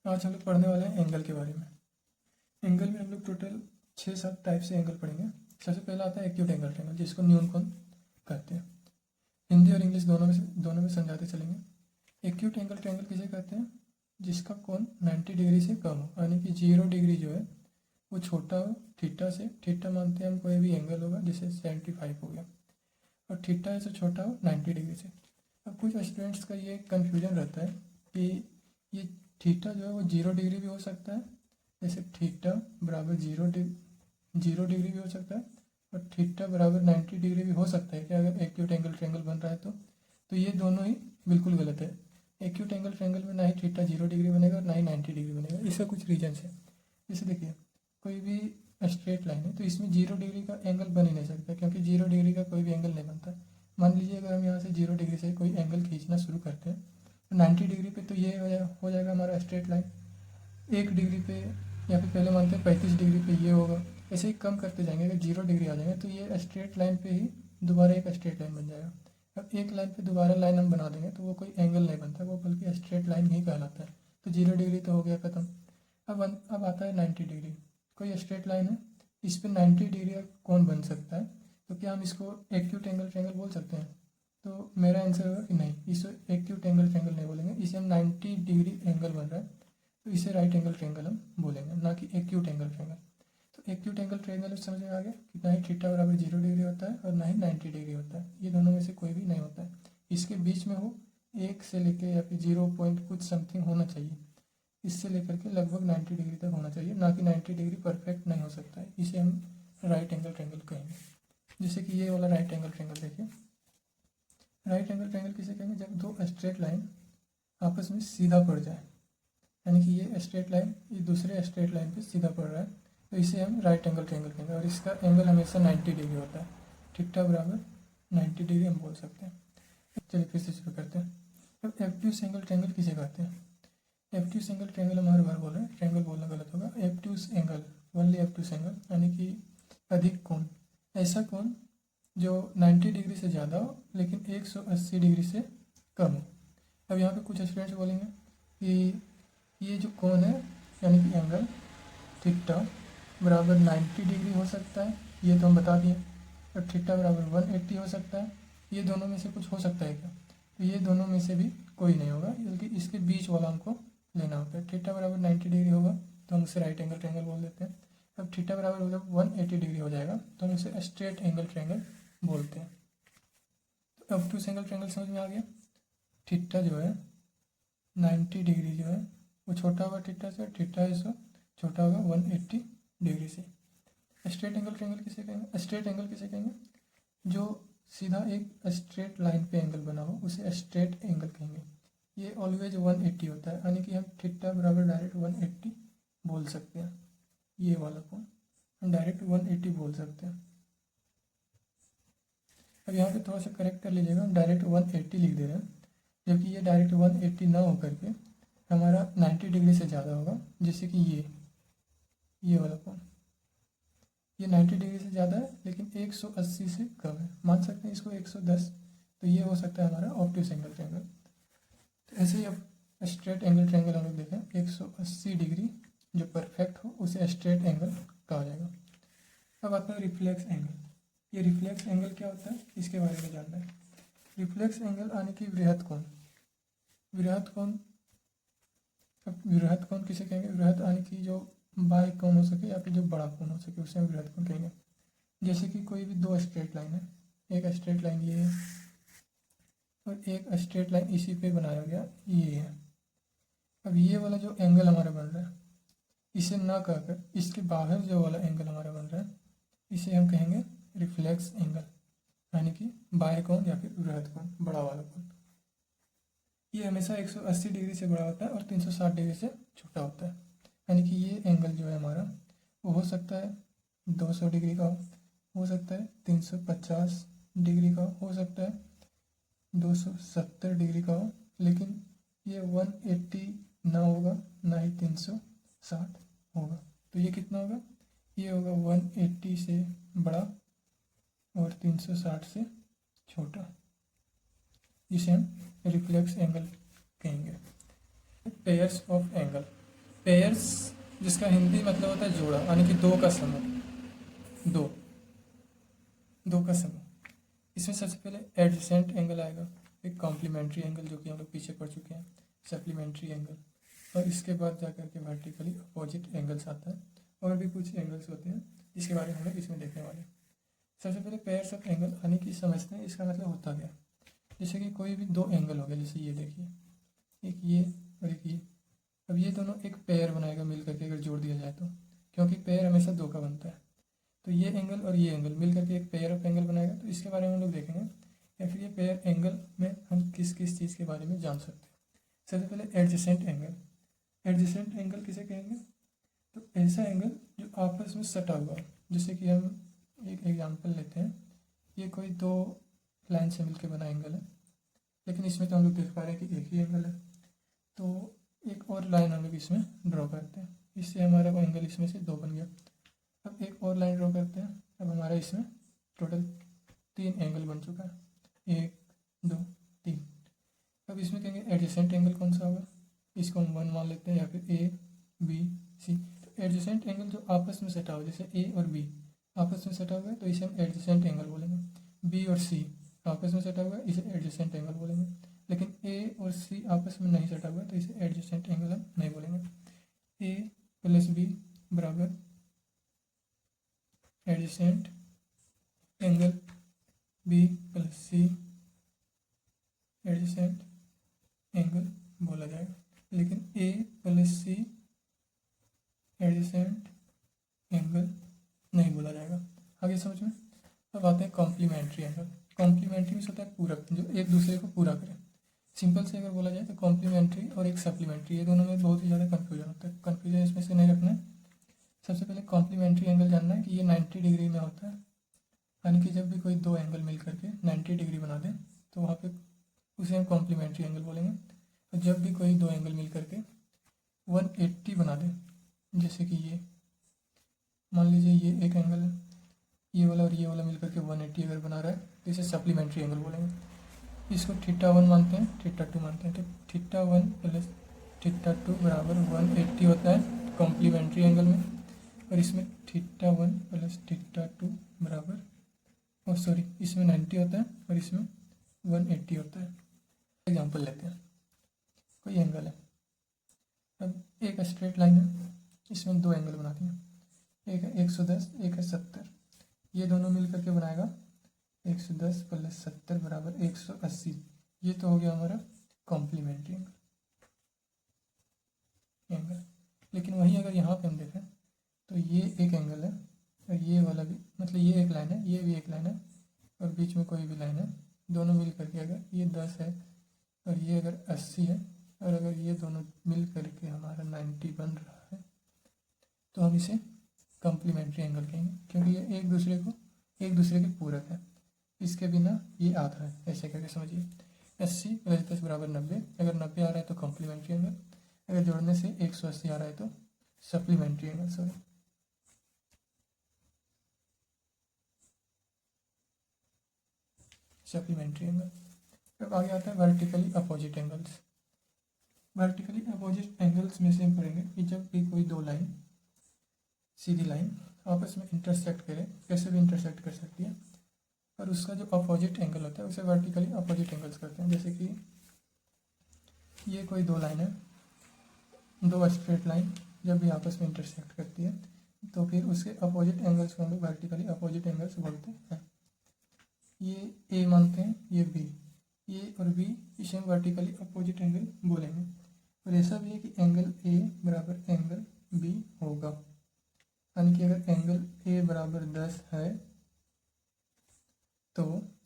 आज हम लोग पढ़ने वाले हैं एंगल के बारे में। एंगल में हम लोग टोटल 6-7 टाइप से एंगल पढ़ेंगे। सबसे पहला आता है एक्यूट एंगल ट्रायंगल, जिसको न्यून कोण कहते हैं। हिंदी और इंग्लिश दोनों में समझाते चलेंगे। एक्यूट एंगल ट्रायंगल किसे कहते हैं? जिसका कोण 90 डिग्री से कम हो, यानी कि 0 डिग्री जो है वो छोटा हो थीटा से। थीटा मानते हैं हम कोई भी एंगल होगा, जैसे 75 हो गया, और थीटा से छोटा हो 90 डिग्री से। अब कुछ स्टूडेंट्स का ये कन्फ्यूजन रहता है कि ये थीटा जो है वो 0 डिग्री भी हो सकता है, जैसे थीटा बराबर 0 डिग्री भी हो सकता है, और थीटा बराबर 90 डिग्री भी हो सकता है कि अगर एक्यूट एंगल ट्रायंगल बन रहा है तो ये दोनों ही बिल्कुल गलत है। एक्यूट एंगल ट्रायंगल में ना ही थीटा 0 डिग्री बनेगा और ना ही 90 डिग्री बनेगा। इसका कुछ रीजन है। जैसे देखिए, कोई भी स्ट्रेट लाइन है तो इसमें 0 डिग्री का एंगल बन ही नहीं सकता, क्योंकि 0 डिग्री का कोई भी एंगल नहीं बनता। मान लीजिए अगर हम यहाँ से 0 डिग्री से कोई एंगल खींचना शुरू करते हैं तो 90 डिग्री पे तो ये हो जाएगा हमारा स्ट्रेट लाइन। 1 डिग्री पे, या फिर पहले मानते हैं 35 डिग्री पे ये होगा। ऐसे ही कम करते जाएंगे, अगर 0 डिग्री आ जाएंगे तो ये स्ट्रेट लाइन पे ही दोबारा एक स्ट्रेट लाइन बन जाएगा। अब एक लाइन पे दोबारा लाइन हम बना देंगे तो वो कोई एंगल नहीं बनता, वो बल्कि स्ट्रेट लाइन ही कहलाता है। तो 0 डिग्री तो हो गया ख़त्म। अब आता है 90 डिग्री। कोई स्ट्रेट लाइन है, इस पर 90 डिग्री का कोण बन सकता है, तो क्या हम इसको एक्यूट एंगल ट्रायंगल बोल सकते हैं? तो मेरा आंसर होगा कि नहीं, इसे एक्यूट एंगल ट्रायंगल नहीं बोलेंगे। इसे हम 90 डिग्री एंगल बन रहा है तो इसे राइट एंगल ट्रायंगल हम बोलेंगे, ना कि एक्यूट एंगल ट्रायंगल। तो एक्यूट एंगल ट्रायंगल समझ में आ गया कि ना ही थीटा बराबर 0 डिग्री होता है और ना ही 90 डिग्री होता है। ये दोनों में से कोई भी नहीं होता है। इसके बीच में हो 1 से लेके या फिर 0 पॉइंट कुछ समथिंग होना चाहिए। इससे लेकर के लगभग 90 डिग्री तक होना चाहिए, ना कि 90 डिग्री परफेक्ट नहीं हो सकता है। इसे हम राइट एंगल ट्रायंगल कहेंगे। जैसे कि ये वाला राइट एंगल ट्रायंगल देखिए। राइट एंगल ट्रायंगल किसे कहेंगे? जब दो स्ट्रेट लाइन आपस में सीधा पड़ जाए, यानी कि ये स्ट्रेट लाइन ये दूसरे स्ट्रेट लाइन पे सीधा पड़ रहा है, तो इसे हम राइट एंगल ट्रायंगल कहेंगे। और इसका एंगल हमेशा 90 डिग्री होता है। थीटा बराबर 90 डिग्री हम बोल सकते हैं। चलिए फिर से शुरू करते हैं। अब एब्ट्यूस एंगल ट्रायंगल किसे कहते हैं? एब्ट्यूस एंगल ट्रायंगल हम हर बार बोल रहे हैं, ट्रायंगल बोलना गलत होगा। एब्ट्यूस एंगल, ओनली एब्ट्यूस एंगल, यानी कि अधिक कोण। ऐसा कोण जो 90 डिग्री से ज़्यादा हो लेकिन 180 डिग्री से कम हो। अब यहाँ पे कुछ स्टूडेंट्स बोलेंगे कि ये जो कोण है, यानी कि एंगल थीटा बराबर 90 डिग्री हो सकता है, ये तो हम बता दिए। और थीटा बराबर 180 हो सकता है। ये दोनों में से कुछ हो सकता है क्या? तो ये दोनों में से भी कोई नहीं होगा, बल्कि इसके बीच वाला हमको लेना होता है। थीटा बराबर 90 डिग्री होगा तो हम उसे राइट एंगल ट्रायंगल बोल देते हैं। अब थीटा बराबर जब 180 डिग्री हो जाएगा तो हम उसे स्ट्रेट एंगल ट्रायंगल बोलते हैं। तो अब टू एंगल ट्रायंगल समझ में आ गया। थीटा जो है 90 डिग्री जो है वो छोटा होगा थीटा से, और थीटा है सो छोटा होगा 180 डिग्री से। स्ट्रेट एंगल ट्रायंगल किसे कहेंगे? स्ट्रेट एंगल किसे कहेंगे? जो सीधा एक स्ट्रेट लाइन पे एंगल बना हो उसे स्ट्रेट एंगल कहेंगे। ये ऑलवेज 180 होता है, यानी कि हम थीटा बराबर डायरेक्ट 180 बोल सकते हैं। ये वाला कोण हम डायरेक्ट 180 बोल सकते हैं। अब यहाँ पे थोड़ा सा करेक्ट कर लीजिएगा, हम डायरेक्ट 180 लिख दे रहे हैं, जबकि ये डायरेक्ट 180 ना होकर के हमारा 90 डिग्री से ज़्यादा होगा। जैसे कि ये वाला कोण, ये 90 डिग्री से ज़्यादा है लेकिन 180 से कम है, मान सकते हैं इसको 110। तो ये हो सकता है हमारा ऑब्ट्यूस एंगल ट्रायंगल। तो ऐसे ही अब स्ट्रेट एंगल ट्रायंगल हम लोग देखें, 180 डिग्री जो परफेक्ट हो उसे स्ट्रेट एंगल कहा जाएगा। अब आता है रिफ्लेक्स एंगल। ये रिफ्लेक्स एंगल क्या होता है, इसके बारे में जानना है। रिफ्लेक्स एंगल यानी कि वृहत कोण। वृहत कोण, अब वृहत कोण किसे कहेंगे? वृहत यानी कि जो बाह्य कोण हो सके या फिर जो बड़ा कोण हो सके उसे हम वृहत कोण कहेंगे। जैसे कि कोई भी दो स्ट्रेट लाइन है, एक स्ट्रेट लाइन ये है और एक स्ट्रेट लाइन इसी पे बनाया गया ये है। अब ये वाला जो एंगल हमारा बन रहा है इसे ना कहकर इसके बाहर जो वाला एंगल हमारा बन रहा है इसे हम कहेंगे रिफ्लेक्स एंगल, यानी कि बाह्य कोण या फिर वृहत कोण, बड़ा वाला कोण। ये हमेशा 180 डिग्री से बड़ा होता है और 360 डिग्री से छोटा होता है। यानी कि ये एंगल जो है हमारा वो हो सकता है 200 डिग्री का, हो सकता है 350 डिग्री का, हो सकता है 270 डिग्री का हो, लेकिन ये 180 ना होगा, ना ही 360 होगा। तो ये कितना होगा? ये होगा 180 से बड़ा और 360 से छोटा, जिसे हम रिफ्लेक्स एंगल कहेंगे। Pairs of angle. पेयर्स जिसका हिंदी मतलब होता है जोड़ा, यानी कि दो का समूह, दो दो का समूह। इसमें सबसे पहले एडजेसेंट एंगल आएगा, एक कॉम्प्लीमेंट्री एंगल जो कि हम लोग पीछे पढ़ चुके हैं, सप्लीमेंट्री एंगल, और इसके बाद जाकर के वर्टिकली अपोजिट एंगल्स आता है। और भी कुछ एंगल्स होते हैं जिसके बारे में हम लोग इसमें देखने वाले हैं। सबसे पहले पेयर्स ऑफ एंगल यानी कि समझते हैं इसका मतलब होता क्या। जैसे कि कोई भी दो एंगल हो गया, जैसे ये देखिए, एक ये और एक ये। अब ये दोनों एक पेयर बनाएगा मिल करके अगर जोड़ दिया जाए तो, क्योंकि पेयर हमेशा दो का बनता है। तो ये एंगल और ये एंगल मिल करके एक पेयर ऑफ एंगल बनाएगा, तो इसके बारे में हम लोग देखेंगे। या फिर ये पेयर एंगल में हम किस किस चीज़ के बारे में जान सकते हैं। सबसे पहले एडजेसेंट एंगल। एडजेसेंट एंगल किसे कहेंगे, तो ऐसा एंगल जो आपस में सटा हुआ हो। जैसे कि हम एक एग्जांपल लेते हैं, ये कोई दो लाइन से मिलकर बना एंगल है, लेकिन इसमें तो हम लोग देख पा रहे हैं कि एक ही एंगल है। तो एक और लाइन हम लोग इसमें ड्रॉ करते हैं, इससे हमारा वो एंगल इसमें से दो बन गया। अब एक और लाइन ड्रॉ करते हैं, अब हमारा इसमें टोटल 3 एंगल बन चुका है, 1 2 3। अब इसमें कहेंगे एडजेसेंट एंगल कौन सा होगा, इसको हम 1 मान लेते हैं, या फिर ए बी सी। तो एडजेसेंट एंगल जो आपस में सटा हुआ, जैसे ए और बी आपस में सटा हुआ है तो इसे हम एडजेसेंट एंगल बोलेंगे। बी और सी आपस में सटा हुआ है, इसे एडजेसेंट एंगल बोलेंगे। लेकिन ए और सी आपस में नहीं सटा हुआ है तो इसे एडजेसेंट एंगल हम नहीं बोलेंगे। ए प्लस बी बराबर एडजेसेंट एंगल, बी प्लस सी एडजेसेंट एंगल बोला जाएगा। लेकिन ए प्लस सी एडजेसेंट एंगल नहीं बोला जाएगा। आगे समझ में। अब आते हैं कॉम्प्लीमेंट्री एंगल। कॉम्प्लीमेंट्री में होता है पूरक, जो एक दूसरे को पूरा करे। सिंपल से अगर बोला जाए तो कॉम्प्लीमेंट्री और एक सप्लीमेंट्री, ये दोनों में बहुत ही ज़्यादा कन्फ्यूजन होता है। कन्फ्यूजन इसमें से नहीं रखना है। सबसे पहले कॉम्प्लीमेंट्री एंगल जानना है कि ये 90 डिग्री में होता है, यानी कि जब भी कोई दो एंगल मिल करके 90 डिग्री बना दें तो वहाँ पे उसे हम कॉम्प्लीमेंट्री एंगल बोलेंगे। और जब भी कोई दो एंगल मिल करके 180 बना दें, जैसे कि ये मान लीजिए ये एक एंगल है, ये वाला और ये वाला मिल करके 180 अगर बना रहा है तो इसे सप्लीमेंट्री एंगल बोलेंगे। इसको θ1 मानते हैं, θ2 मानते हैं। तो θ1 प्लस θ2 बराबर 180 होता है कॉम्प्लीमेंट्री एंगल में। और इसमें θ1 प्लस θ2 बराबर, और सॉरी, इसमें 90 होता है और इसमें 180 होता है। एग्जांपल लेते हैं, कोई एंगल है, अब एक स्ट्रेट लाइन है, इसमें दो एंगल बना दिए, एक है 110, एक है 70। ये दोनों मिल करके बनाएगा 110 प्लस 70 बराबर 180। ये तो हो गया हमारा कॉम्प्लीमेंट्री एंगल। लेकिन वहीं अगर यहाँ पे हम देखें तो ये एक एंगल है और ये वाला भी, मतलब ये एक लाइन है, ये भी एक लाइन है, और बीच में कोई भी लाइन है। दोनों मिल करके अगर ये 10 है और ये अगर 80 है, और अगर ये दोनों मिल करके हमारा 90 बन रहा है, तो हम इसे कॉम्प्लीमेंट्री एंगल कहेंगे, क्योंकि ये एक दूसरे के पूरक है। इसके बिना ये आधा है, ऐसे करके समझिए। 80 प्लस 10 बराबर 90। अगर 90 आ रहा है तो कॉम्प्लीमेंट्री एंगल, अगर जोड़ने से 180 आ रहा है तो supplementary angle. Sorry, supplementary angle. अब आगे आता है vertically opposite angles. Vertically opposite angles में से हम पढ़ेंगे कि जब भी कोई दो लाइन, सीधी लाइन आपस में इंटरसेक्ट करे, कैसे भी इंटरसेक्ट कर सकती है, और उसका जो अपोजिट एंगल होता है उसे वर्टिकली अपोजिट एंगल्स करते हैं। जैसे कि ये कोई दो लाइन है, दो स्ट्रेट लाइन जब भी आपस में इंटरसेक्ट करती है तो फिर उसके अपोजिट एंगल्स को हम लोग वर्टिकली अपोजिट एंगल्स बोलते हैं। ये ए मानते हैं, ये बी, ए और बी, इसे हम वर्टिकली अपोजिट एंगल बोलेंगे। और ऐसा भी है कि एंगल ए बराबर एंगल बी होगा, यानी कि अगर एंगल ए बराबर 10 है तो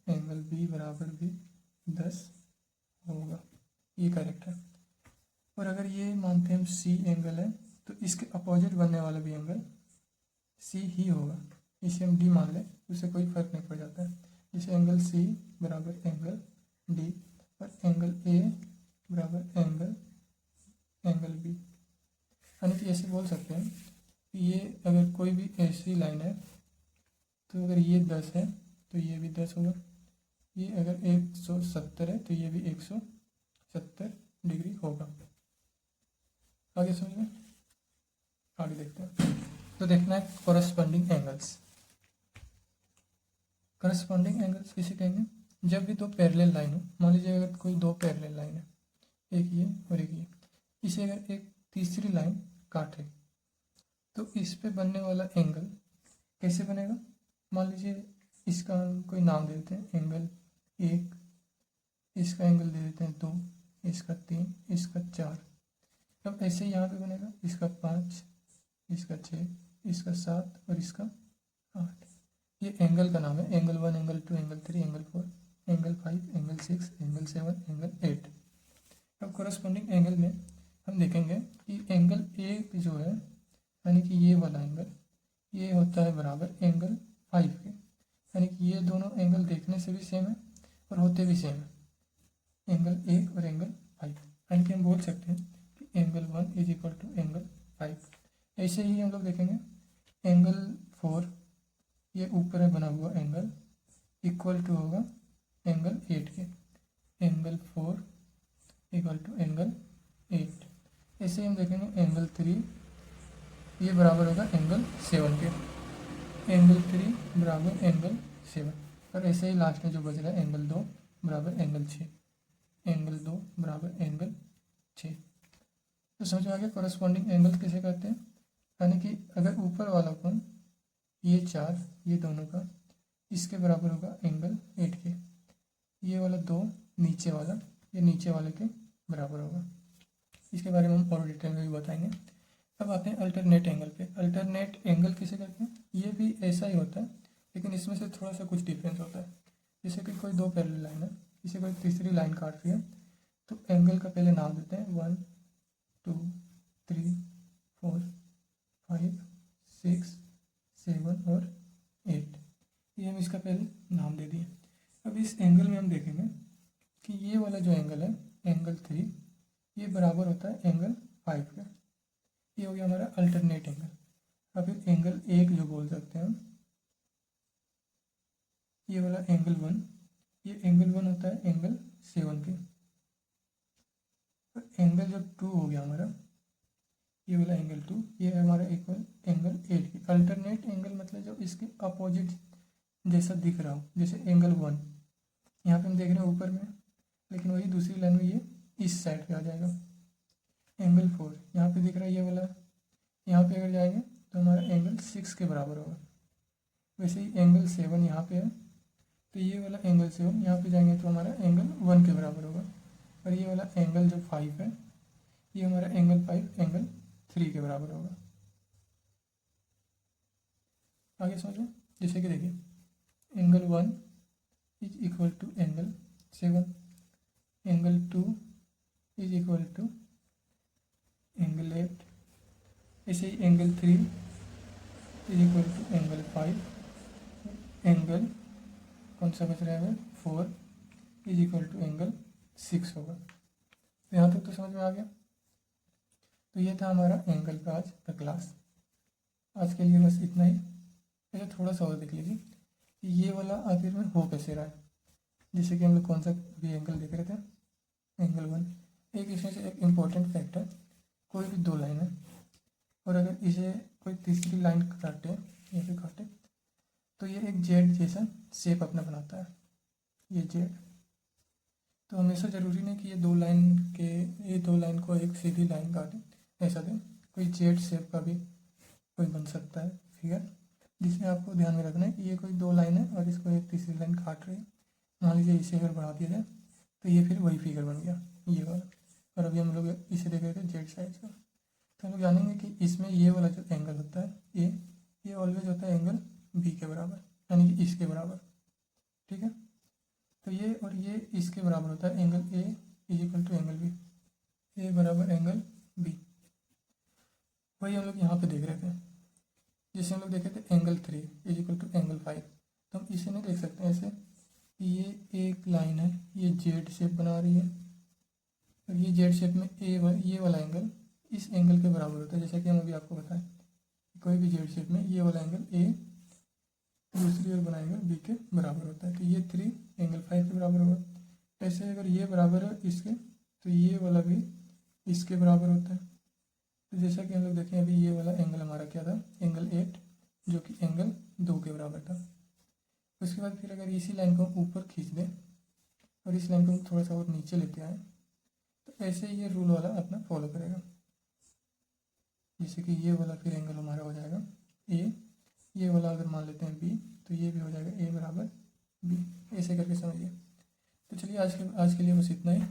एंगल बी बराबर भी 10 होगा। ये करेक्ट है। और अगर ये मानते हैं हम सी एंगल है तो इसके अपोजिट बनने वाला भी एंगल सी ही होगा। इसे हम डी मान लें, उससे कोई फर्क नहीं पड़ जाता है। जैसे एंगल सी बराबर एंगल डी और एंगल ए बराबर एंगल बी। यानी कि ऐसे बोल सकते हैं कि ये अगर कोई भी ऐसी लाइन है तो अगर ये 10 है तो ये भी 10 होगा। ये अगर 170 है तो ये भी 170 डिग्री होगा। आगे समझ में। आगे देखते हैं। तो देखना है कोरस्पॉन्डिंग एंगल्स। करस्पॉन्डिंग एंगल्स किसे कहेंगे? जब भी दो पैरेलल लाइन हो, मान लीजिए अगर कोई दो पैरेलल लाइन है, एक ये और एक ये, इसे अगर एक तीसरी लाइन काटे तो इस पे बनने वाला एंगल कैसे बनेगा? मान लीजिए इसका हम कोई नाम दे देते हैं एंगल 1, इसका एंगल दे देते हैं 2, इसका 3, इसका 4। अब ऐसे ही यहाँ पे बनेगा, इसका 5, इसका 6, इसका 7 और इसका 8। ये एंगल का नाम है, angle 1, angle 2, angle 3, angle 4, angle 5, angle 6, angle 7, angle 8। अब कोरस्पॉन्डिंग एंगल में हम देखेंगे कि एंगल ए जो है, यानी कि ये वाला एंगल, ये होता है बराबर एंगल 5 के। यानी कि ये दोनों एंगल देखने से भी सेम है और होते भी सेम है, एंगल 1 और एंगल 5। यानी कि हम बोल सकते हैं कि angle 1 is equal to angle 5। ऐसे ही हम लोग देखेंगे एंगल 4, ये ऊपर है बना हुआ एंगल, इक्वल टू होगा एंगल 8 के, एंगल 4 इक्वल टू एंगल 8। ऐसे ही हम देखेंगे एंगल 3, ये बराबर होगा एंगल 7 के, एंगल 3 बराबर एंगल 7। और ऐसे ही लास्ट में जो बच रहा है एंगल 2 बराबर एंगल 6, एंगल 2 बराबर एंगल 6। तो समझ में आ गया कोरस्पॉन्डिंग एंगल किसे कहते हैं? यानी कि अगर ऊपर वाला कोण ये 4, ये दोनों का, इसके बराबर होगा एंगल 8 के, ये वाला 2 नीचे वाला, ये नीचे वाले के बराबर होगा। इसके बारे में हम और डिटेल में भी बताएंगे। अब आते हैं अल्टरनेट एंगल पे। अल्टरनेट एंगल किसे कहते हैं? ये भी ऐसा ही होता है, लेकिन इसमें से थोड़ा सा कुछ डिफरेंस होता है। जैसे कि कोई दो पैरेलल लाइन है, इसे कोई तीसरी लाइन काट रही है, तो एंगल का पहले नाम देते हैं 1, 2, 3, 4, 5, 6, 7 और 8। ये हम इसका पहले नाम दे दिए। अब इस एंगल में हम देखेंगे कि ये वाला जो एंगल है, एंगल 3, ये बराबर होता है एंगल 5 का। ये हो गया हमारा अल्टरनेट एंगल। अब एंगल 1 जो बोल सकते हैं हम, ये वाला एंगल 1, ये एंगल 1 होता है एंगल 7 के। एंगल जो 2 हो गया हमारा, ये वाला एंगल 2, ये है हमारा इक्वल एंगल 8 के। अल्टरनेट एंगल मतलब जो इसके अपोजिट जैसा दिख रहा हो, जैसे एंगल 1 यहाँ पे हम देख रहे हैं ऊपर में, लेकिन वही दूसरी लाइन में ये इस साइड पे आ जाएगा। एंगल 4 यहाँ पे दिख रहा है ये वाला, यहाँ पे अगर जाएंगे तो हमारा एंगल 6 के बराबर होगा। वैसे ही एंगल 7 यहाँ पे है, तो ये वाला एंगल 7 यहाँ पे जाएंगे तो हमारा एंगल 1 के बराबर होगा। और ये वाला एंगल जो 5 है, ये हमारा एंगल 5 एंगल 3 के बराबर होगा। आगे समझो, जैसे कि देखिए angle 1 is equal to angle 7, angle 2 is equal to angle 8, ऐसे ही angle 3 is equal to angle 5, angle कौन सा बच रहा है 4 इज इक्वल टू एंगल 6 होगा। तो यहाँ तक तो समझ में आ गया। तो ये था हमारा एंगल का आज का क्लास। आज के लिए बस इतना ही। ऐसे थोड़ा सा और देख लीजिए कि ये वाला आखिर में हो कैसे रहा है। जैसे कि हम लोग कौन सा भी एंगल देख रहे थे, एंगल 1। एक इसमें से एक इम्पॉर्टेंट फैक्ट है, कोई भी दो लाइन है और अगर इसे कोई तीसरी लाइन काटे, ये भी काटे, तो ये एक जेड जैसा शेप अपना बनाता है, ये जेड। तो हमेशा ज़रूरी नहीं कि ये दो लाइन को एक सीधी लाइन काटे, ऐसा दें, कोई जेड शेप का भी कोई बन सकता है फिगर, जिसमें आपको ध्यान में रखना है कि ये कोई दो लाइन है और इसको एक तीसरी लाइन काट रही है। मान लीजिए इसे अगर बढ़ा दिया जाए तो ये फिर वही फिगर बन गया, ये वाला। और अभी हम लोग इसे देख रहे थे जेड साइज का। तो हम लोग जानेंगे कि इसमें ये वाला जो एंगल होता है ये ऑलवेज होता है एंगल बी के बराबर, यानी कि इसके बराबर, ठीक है। तो ये और ये इसके बराबर होता है, angle A is equal to angle B, A बराबर एंगल बी। वही हम लोग यहाँ पे देख रहे थे, जैसे हम लोग देखे थे angle 3 is equal to angle 5। तो हम इसे नहीं देख सकते ऐसे, ये एक लाइन है, ये जेड शेप बना रही है और ये जेड शेप में ये वाला एंगल इस एंगल के बराबर होता है। जैसा कि हम अभी आपको बताएं, कोई भी जेड शेप में ये वाला एंगल ए दूसरी ओर बना एंगल बी के बराबर होता है। तो ये 3 एंगल 5 के बराबर होगा। ऐसे अगर ये बराबर है इसके, तो ये वाला भी इसके बराबर होता है। तो जैसा कि हम लोग देखें अभी ये वाला एंगल हमारा क्या था, एंगल 8, जो कि एंगल 2 के बराबर था। उसके बाद फिर अगर इसी लाइन को हम ऊपर खींच दें और इस लाइन को हम थोड़ा सा और नीचे लेते आए, तो ऐसे ही ये रूल वाला अपना फॉलो करेगा। जैसे कि ये वाला फिर एंगल हमारा हो जाएगा ए, ये वाला अगर मान लेते हैं बी, तो ये भी हो जाएगा ए बराबर बी, ऐसे करके समझिए। तो चलिए आज के लिए बस इतना ही।